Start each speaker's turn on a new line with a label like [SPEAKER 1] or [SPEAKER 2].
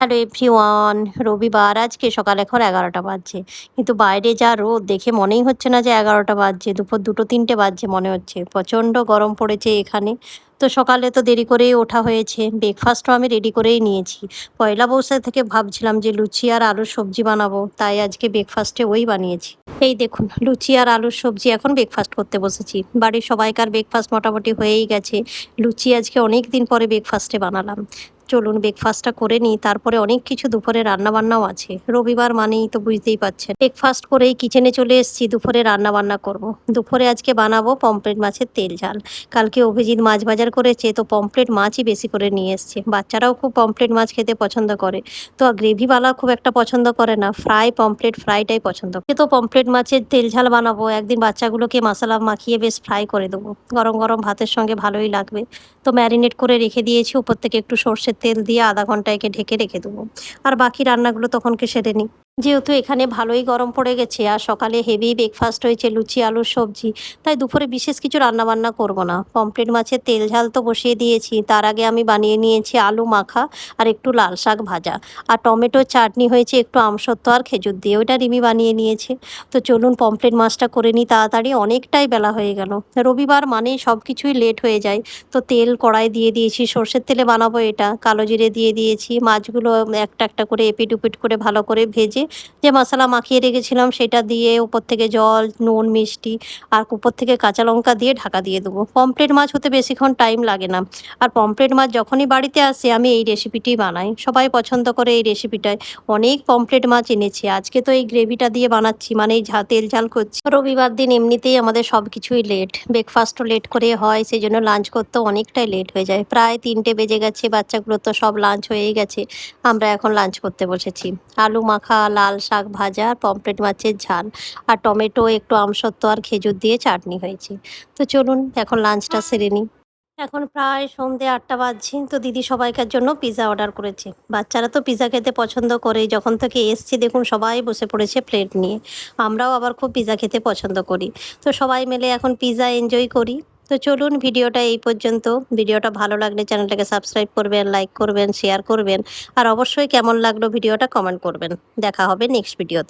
[SPEAKER 1] Hello everyone, রবিবার আজকে সকাল এখন ১১টা বাজছে। কিন্তু বাইরে যা রোদ দেখে মনেই হচ্ছে না যে ১১টা বাজছে, দুপুর ২টো ৩টে বাজছে মনে হচ্ছে। প্রচণ্ড গরম পড়েছে এখানে। তো সকালে তো দেরি করেই ওঠা হয়েছে। ব্রেকফাস্টও আমি রেডি করেই নিয়েছি। পয়লা বৈশাখ থেকে ভাবছিলাম যে লুচি আর আলুর সবজি বানাবো, তাই আজকে ব্রেকফাস্টে ওই বানিয়েছি। এই দেখুন লুচি আর আলুর সবজি এখন ব্রেকফাস্ট করতে বসেছি। বাড়ির সবাইকার ব্রেকফাস্ট মোটামুটি হয়েই গেছে। লুচি আজকে অনেক দিন পরে ব্রেকফাস্টে বানালাম। চলুন ব্রেকফাস্টটা করে নিই, তারপরে অনেক কিছু দুপুরে রান্নাবান্নাও আছে। রবিবার মানেই তো বুঝতেই পারছেন। ব্রেকফাস্ট করেই কিচেনে চলে এসেছি, দুপুরে রান্নাবান্না করব। দুপুরে আজকে বানাবো পমফ্রেট মাছের তেল ঝাল। কালকে অভিজিৎ মাছ বাজার করেছে, তো পমফ্রেট মাছই বেশি করে নিয়ে এসছে। বাচ্চারাও খুব পমফ্রেট মাছ খেতে পছন্দ করে। তো গ্রেভিওয়ালা খুব একটা পছন্দ করে না, পমফ্রেট ফ্রাইটাই পছন্দ করে। তো পমফ্রেট মাছের তেল ঝাল বানাবো, একদিন বাচ্চাগুলোকে মশলা মাখিয়ে বেশ ফ্রাই করে দেবো। গরম গরম ভাতের সঙ্গে ভালোই লাগবে। তো ম্যারিনেট করে রেখে দিয়েছি, উপর থেকে একটু সর্ষের তেল দিয়ে আধা ঘন্টা একে ঢেকে রেখে দেবো। আর বাকি রান্নাগুলো তখনকে সেরে নিই। যেহেতু এখানে ভালোই গরম পড়ে গেছে আর সকালে হেভি ব্রেকফাস্ট হয়েছে লুচি আলুর সবজি, তাই দুপুরে বিশেষ কিছু রান্নাবান্না করব না। পমফ্রেট মাছের তেল ঝাল তো বসিয়ে দিয়েছি, তার আগে আমি বানিয়ে নিয়েছি আলু মাখা আর একটু লাল শাক ভাজা। আর টমেটো চাটনি হয়েছে একটু আমসত্ত্ব আর খেজুর দিয়ে, ওইটা রিমি বানিয়ে নিয়েছে। তো চলুন পমফ্রেট মাছটা করে নিই তাড়াতাড়ি, অনেকটাই বেলা হয়ে গেল। রবিবার মানেই সব কিছুই লেট হয়ে যায়। তো তেল কড়াই দিয়ে দিয়েছি, সর্ষের তেলে বানাবো এটা। কালো জিরে দিয়ে দিয়েছি, মাছগুলো একটা একটা করে এপিট ওপিট করে ভালো করে ভেজে যে মশলা মাখিয়ে রেখেছিলাম সেটা দিয়ে উপর থেকে জল, নুন, মিষ্টি আর উপর থেকে কাঁচা লঙ্কা দিয়ে ঢাকা দিয়ে দেবো। পমফ্রেট মাছ হতে বেশিক্ষণ টাইম লাগে না। আর পমফ্রেট মাছ যখনই বাড়িতে আসে আমি এই রেসিপিটিই বানাই, সবাই পছন্দ করে এই রেসিপিটায়। অনেক পমফ্রেট মাছ এনেছি, আজকে তো এই গ্রেভিটা দিয়ে বানাচ্ছি, মানে এই তেল ঝাল করছি। রবিবার দিন এমনিতেই আমাদের সব কিছুই লেট, ব্রেকফাস্টও লেট করে হয়, সেই জন্য লাঞ্চ করতেও অনেকটাই লেট হয়ে যায়। প্রায় ৩টে বেজে গেছে, বাচ্চাগুলো তো সব লাঞ্চ হয়েই গেছে। আমরা এখন লাঞ্চ করতে বসেছি। আলু মাখা, লাল শাক ভাজা আর পমফ্রেট মাছের ঝাল আর টমেটো, একটু আমসত্ত্ব আর খেজুর দিয়ে চাটনি হয়েছে। তো চলুন এখন লাঞ্চটা সেরে নিই। এখন প্রায় সন্ধ্যে ৮টা বাজছে। তো দিদি সবাইকার জন্য পিৎজা অর্ডার করেছে। বাচ্চারা তো পিৎজা খেতে পছন্দ করে, যখন থেকে এসছি দেখুন সবাই বসে পড়েছে প্লেট নিয়ে। আমরাও আবার খুব পিৎজা খেতে পছন্দ করি। তো সবাই মিলে এখন পিৎজা এনজয় করি। তো চলুন ভিডিওটা এই পর্যন্ত। ভিডিওটা ভালো লাগলে চ্যানেলটাকে সাবস্ক্রাইব করবেন, লাইক করবেন, শেয়ার করবেন। আর অবশ্যই কেমন লাগলো ভিডিওটা কমেন্ট করবেন। দেখা হবে নেক্সট ভিডিওতে।